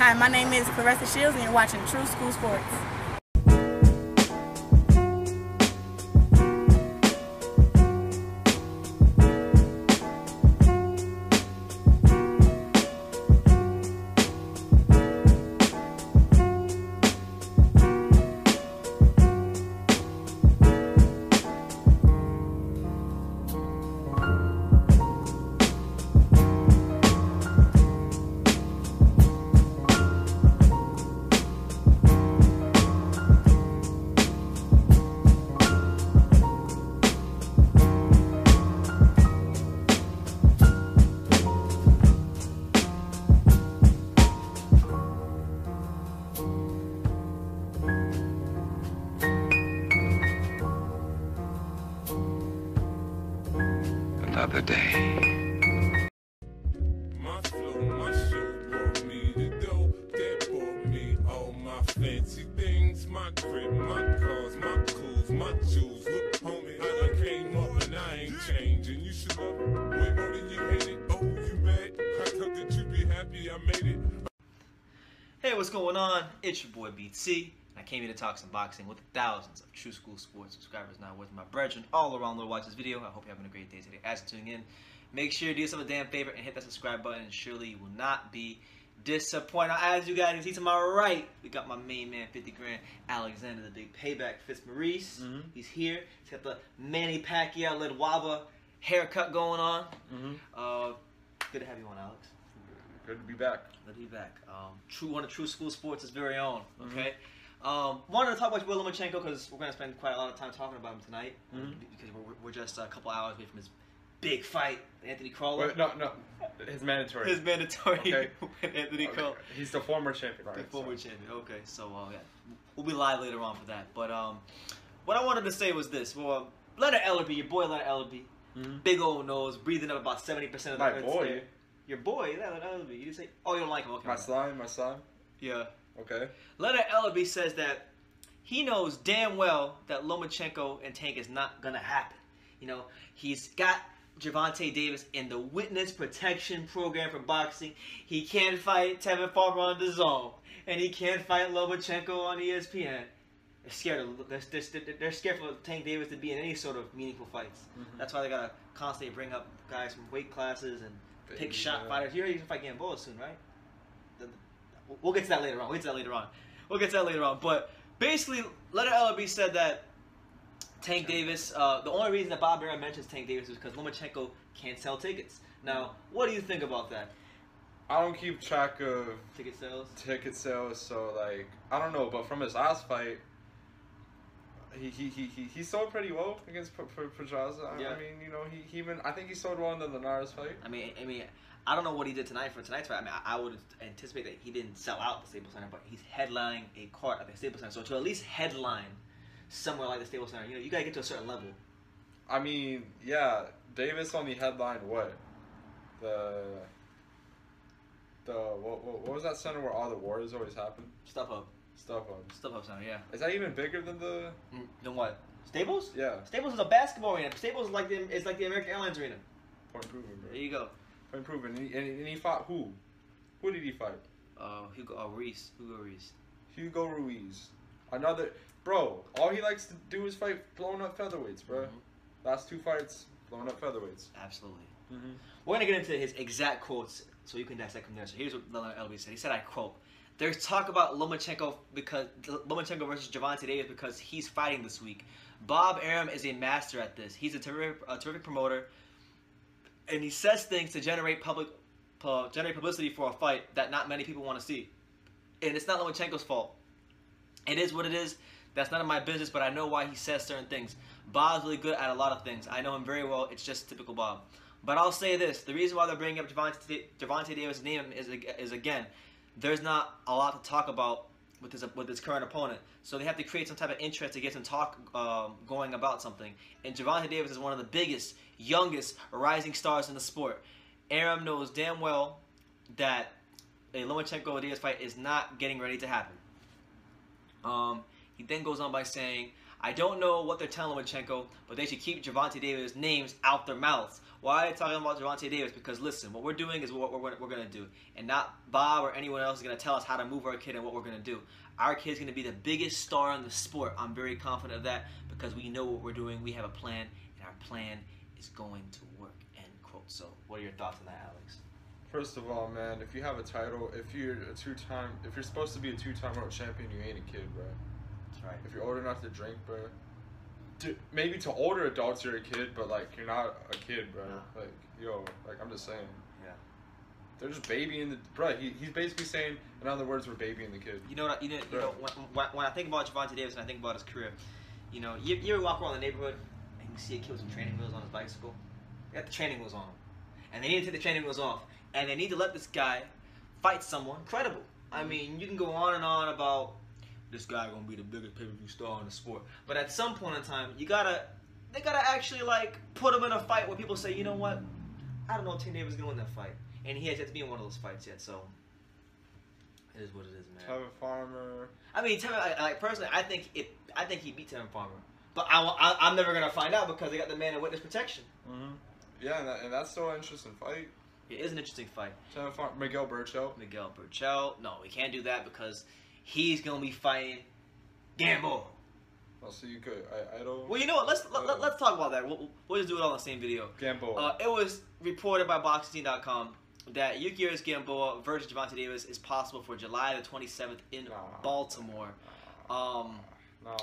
Hi, my name is Clarissa Shields, and you're watching True School Sports. Another day. My flow, my show brought me to go. That brought me all my fancy things. My crib, my cars, my clothes, my jewels. Look, homie, I done came up and I ain't changing. You should love it way more than you hate it. Oh, you mad? I thought that you'd be happy I made it. Hey, what's going on? It's your boy BT. I came here to talk some boxing with thousands of True School Sports subscribers now with my brethren all around the world watch this video. I hope you're having a great day today. As you're tuning in, make sure you do yourself a damn favor and hit that subscribe button, and surely you will not be disappointed. Now, as you guys can see to my right, we got my main man, 50 grand, Alexander, the big payback, Fitzmaurice. He's here. He's got the Manny Pacquiao led Wava haircut going on. Good to have you on, Alex. Good to be back. Good to be back. One of True School Sports' very own. Okay. Wanted to talk about Will Lomachenko because we're going to spend quite a lot of time talking about him tonight because we're just a couple hours away from his big fight with Anthony Crawler. Wait, no, his mandatory. His mandatory Okay. with Anthony Crawler. He's the former champion, right? The former champion. Okay, so yeah, we'll be live later on for that. But what I wanted to say was this. Well, Leonard Ellerby, your boy Leonard Ellerby, big old nose, breathing up about 70% of the My earth's boy. air. Your boy, Leonard Ellerby. You didn't say? Oh, you don't like him? Okay. My slime. Yeah. Okay. Leonard Ellerby says that he knows damn well that Lomachenko and Tank is not going to happen. You know, he's got Gervonta Davis in the witness protection program for boxing. He can't fight Tevin Farmer on the Zone. And he can't fight Lomachenko on ESPN. They're scared they're scared for Tank Davis to be in any sort of meaningful fights. That's why they got to constantly bring up guys from weight classes and pick shot fighters. You heard he's going to fight Gamboa soon, right? We'll get to that later on. But basically, Leonard Ellerby said that Tank Davis, the only reason that Bob Arum mentions Tank Davis is because Lomachenko can't sell tickets. Now, what do you think about that? I don't keep track of Ticket sales? So like I don't know, but from his last fight, he sold pretty well against Pedraza. Yeah. I mean, you know, he even I think he sold well in the Linares fight. I mean, I don't know what he did tonight for tonight's fight. I mean, I would anticipate that he didn't sell out the Staples Center, but he's headlining a card at the Staples Center. So to at least headline somewhere like the Staples Center, you know, you gotta get to a certain level. I mean, yeah, Davis only headlined what? What was that center where all the wars always happen? StubHub Center, yeah. Is that even bigger than the? Then what? Staples? Yeah. Staples is a basketball arena. Staples is like the American Airlines Arena. Point proven, bro. There you go. Point proven. And he fought who? Who did he fight? Hugo Ruiz. Hugo Ruiz. Another bro. All he likes to do is fight blown up featherweights, bro. Last two fights, blown up featherweights. Absolutely. We're gonna get into his exact quotes so you can dissect from there. So here's what Leonard Ellerby said. He said, I quote, "There's talk about Lomachenko versus Gervonta Davis because he's fighting this week. Bob Arum is a master at this. He's a terrific promoter, and he says things to generate publicity for a fight that not many people want to see. And it's not Lomachenko's fault. It is what it is. That's none of my business, but I know why he says certain things. Bob's really good at a lot of things. I know him very well. It's just typical Bob. But I'll say this. The reason why they're bringing up Gervonta Davis' name is again, there's not a lot to talk about with his current opponent. So they have to create some type of interest to get some talk going about something. And Gervonta Davis is one of the biggest, youngest, rising stars in the sport. Arum knows damn well that a Lomachenko-Diaz fight is not getting ready to happen. He then goes on by saying, I don't know what they're telling Lomachenko, but they should keep Gervonta Davis' names out their mouths. Why are they talking about Gervonta Davis? Because listen, what we're doing is what we're going to do. And not Bob or anyone else is going to tell us how to move our kid and what we're going to do. Our kid's going to be the biggest star in the sport. I'm very confident of that because we know what we're doing. We have a plan, and our plan is going to work, end quote. So what are your thoughts on that, Alex? First of all, man, if you have a title, if you're supposed to be a two-time world champion, you ain't a kid, bro. That's right. If you're old enough to drink, bro. Maybe to older adults you're a kid, but like you're not a kid, bro. Like, yo, like I'm just saying. Yeah. They're just babying the bro. He's basically saying, in other words, we're babying the kid. You know when I think about Gervonta Davis and I think about his career, you know, you ever walk around the neighborhood and you see a kid with some training wheels on his bicycle? They got the training wheels on him, and they need to take the training wheels off, and they need to let this guy fight someone credible. I mean, you can go on and on about this guy gonna be the biggest pay-per-view star in the sport, but at some point in time, they gotta actually like put him in a fight where people say, you know what, I don't know if Tank Davis is gonna win that fight, and he has yet to be in one of those fights yet. So it is what it is, man. Tevin Farmer. I mean, like personally, I think he beat Tevin Farmer, but I'm never gonna find out because they got the man in witness protection. Mm-hmm. Yeah, and that's still an interesting fight. It is an interesting fight. Tevin Farmer, Miguel Berto. No, we can't do that because he's gonna be fighting Gamboa. Oh, so you could. I don't. Well, you know what? Let's talk about that. We'll just do it all in the same video. Gamboa. It was reported by BoxingTeam.com that Yukio's Gamboa versus Gervonta Davis is possible for July the 27th in Baltimore.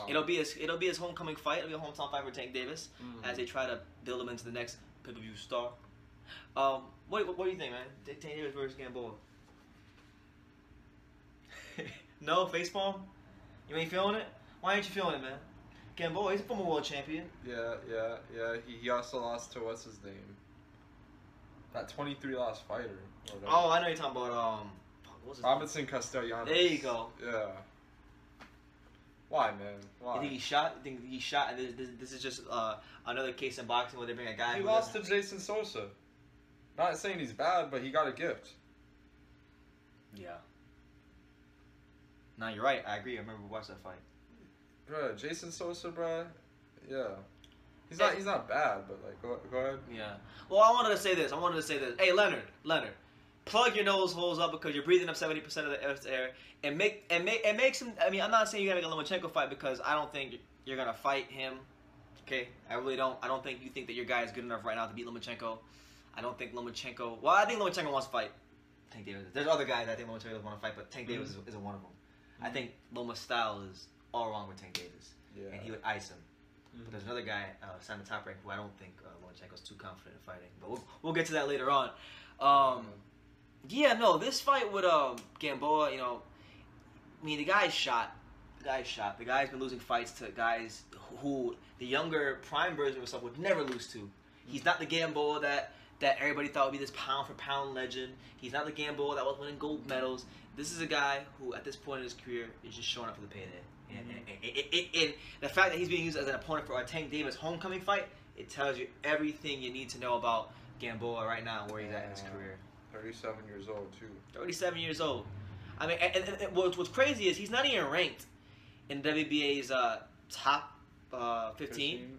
It'll be his homecoming fight. It'll be a hometown fight for Tank Davis as they try to build him into the next pay-per-view star. What do you think, man? Tank Davis versus Gamboa. No facepalm? You ain't feeling it? Why ain't you feeling it, man? Gamboa, he's a former world champion. Yeah. He also lost to what's his name? That 23 last fighter. Oh, I know you're talking about what's his Robinson Castellanos. There you go. Yeah. Why, man? Why? You think he shot? You think he shot? And this is just another case in boxing where they bring a guy. He lost to Jason Sosa. Not saying he's bad, but he got a gift. Yeah. No, you're right. I agree. I remember watching that fight. Bruh, Jason Sosa, bruh. Yeah. He's not bad, but like go ahead. Yeah. Well, I wanted to say this. Hey, Leonard, plug your nose holes up because you're breathing up 70% of the air, and make some. I mean, I'm not saying you gotta make a Lomachenko fight because I don't think you're gonna fight him. Okay, I really don't. I don't think you think that your guy is good enough right now to beat Lomachenko. I don't think Lomachenko. Well, I think Lomachenko wants to fight Tank Davis. There's other guys I think Lomachenko doesn't want to fight, but Tank Davis isn't one of them. I think Loma's style is all wrong with Tank Davis, and he would ice him. But there's another guy, Simon Top Rank, who I don't think Lomachenko's too confident in fighting. But we'll get to that later on. This fight with Gamboa, you know, I mean, the guy's shot. The guy's been losing fights to guys who the younger prime version of himself would never lose to. He's not the Gamboa that everybody thought would be this pound-for-pound legend. He's not the Gamboa that was winning gold medals. This is a guy who, at this point in his career, is just showing up for the payday. And the fact that he's being used as an opponent for a Tank Davis homecoming fight, it tells you everything you need to know about Gamboa right now, where he's at in his career. 37 years old, too. 37 years old. I mean, and what's crazy is he's not even ranked in WBA's top 15.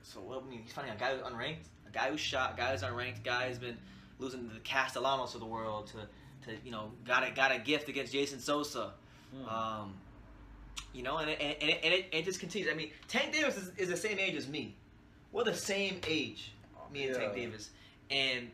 So, I mean, he's fighting a guy who's unranked, a guy who's shot, a guy who's unranked, a guy who's been losing to the Castellanos of the world, to you know, got a gift against Jason Sosa. You know, and it just continues. I mean, Tank Davis is the same age as me. We're the same age, me and Tank Davis. And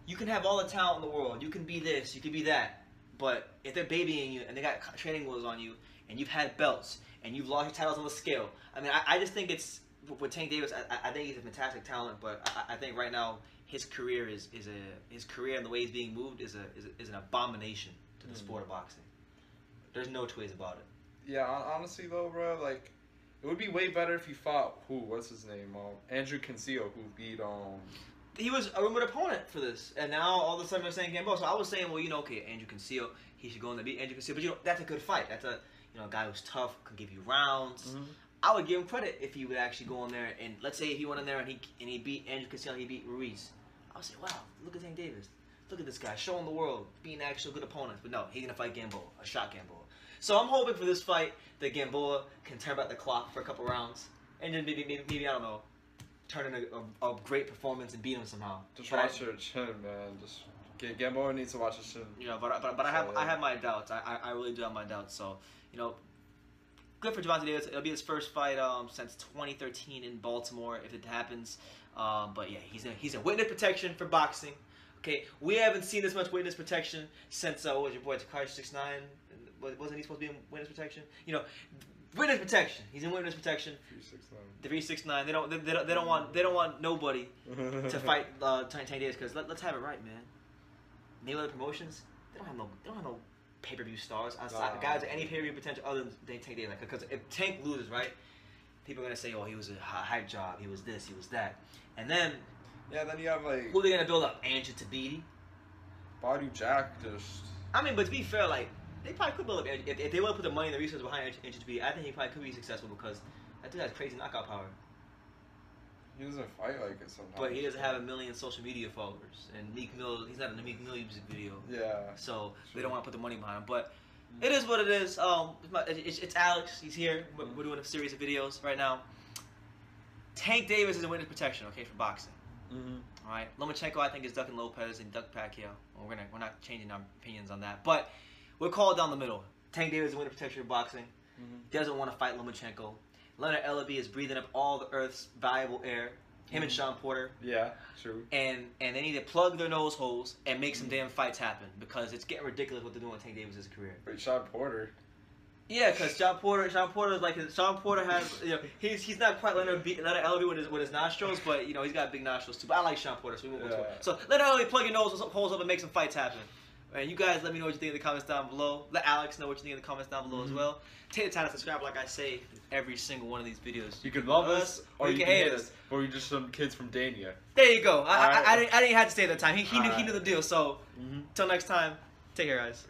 you can have all the talent in the world. You can be this, you can be that. But if they're babying you and they got training wheels on you and you've had belts and you've lost your titles on the scale, I mean, I just think it's, with Tank Davis, I think he's a fantastic talent, but I think right now his career his career and the way he's being moved is an abomination to the sport of boxing. There's no two ways about it. Yeah, honestly though, bro, like it would be way better if he fought what's his name, Andrew Cancio, who beat He was a rumored opponent for this, and now all of a sudden they're saying Gamboa. So I was saying, well, you know, okay, Andrew Cancio, he should go in there beat Andrew Cancio, but you know, that's a good fight. That's a guy who's tough, can give you rounds. I would give him credit if he would actually go in there and let's say if he went in there and he beat Andrew Cancio, he beat Ruiz. I would say, wow, look at Tank Davis. Look at this guy, showing the world, being actual good opponents. But no, he's gonna fight Gamboa, a shot Gamboa. So I'm hoping for this fight that Gamboa can turn back the clock for a couple rounds, and then maybe I don't know, turn in a great performance and beat him somehow. Just watch your chin, man. Just Gamboa needs to watch his chin. You know, but I have my doubts. I really do have my doubts. So you know, good for Gervonta Davis. It'll be his first fight since 2013 in Baltimore if it happens. But yeah, he's in witness protection for boxing. Okay, we haven't seen this much witness protection since what was your boy Takashi 6ix9ine? Wasn't he supposed to be in witness protection? You know, witness protection. He's in witness protection. 369. They don't want nobody to fight Tank Davis because let's have it right, man. Maybe other promotions they don't have no pay-per-view stars outside guys with any pay-per-view potential other than Tank Davis. Because if Tank loses, right, people are gonna say, oh, he was a hype job. He was this. He was that. And then yeah, then you have like who are they gonna build up? Andrew Tabiti. Badu Jack just. I mean, but to be fair, like they probably could build up if they want to put the money and the resources behind Andrew Tabiti. I think he probably could be successful because that dude has crazy knockout power. He doesn't fight like it sometimes. But he doesn't have 1 million social media followers, and Meek Mill, he's not in the Meek Mill music video. Yeah. So they don't want to put the money behind him. But it is what it is. It's Alex. He's here. We're doing a series of videos right now. Tank Davis is in witness protection, okay, for boxing. All right. Lomachenko, I think, is ducking Lopez and duck Pacquiao. Well, we're not changing our opinions on that. But we're called down the middle. Tank Davis is in witness protection for boxing. Doesn't want to fight Lomachenko. Leonard Ellaby is breathing up all the Earth's valuable air. Him and Sean Porter. Yeah, true. And they need to plug their nose holes and make some damn fights happen because it's getting ridiculous what they're doing with Tank Davis' career. Wait, Sean Porter. Yeah, because Sean Porter is like Sean Porter has he's not quite Leonard Ellaby with his nostrils, but you know he's got big nostrils too. But I like Sean Porter, so we won't go to it. So Leonard Ellaby plug your nose holes up and make some fights happen. And you guys let me know what you think in the comments down below. Let Alex know what you think in the comments down below as well. Take the time to subscribe like I say every single one of these videos. You can love us or you can hate us. Or you're just some kids from Dania. There you go. I didn't have to say it at the time. He knew the deal. So until next time, take care guys.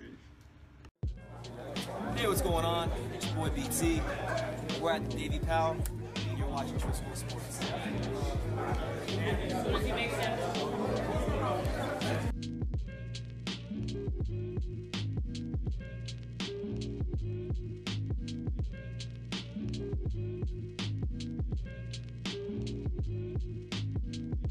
Hey, what's going on? It's your boy BT. We're at the Navy Pal, and you're watching True School Sports.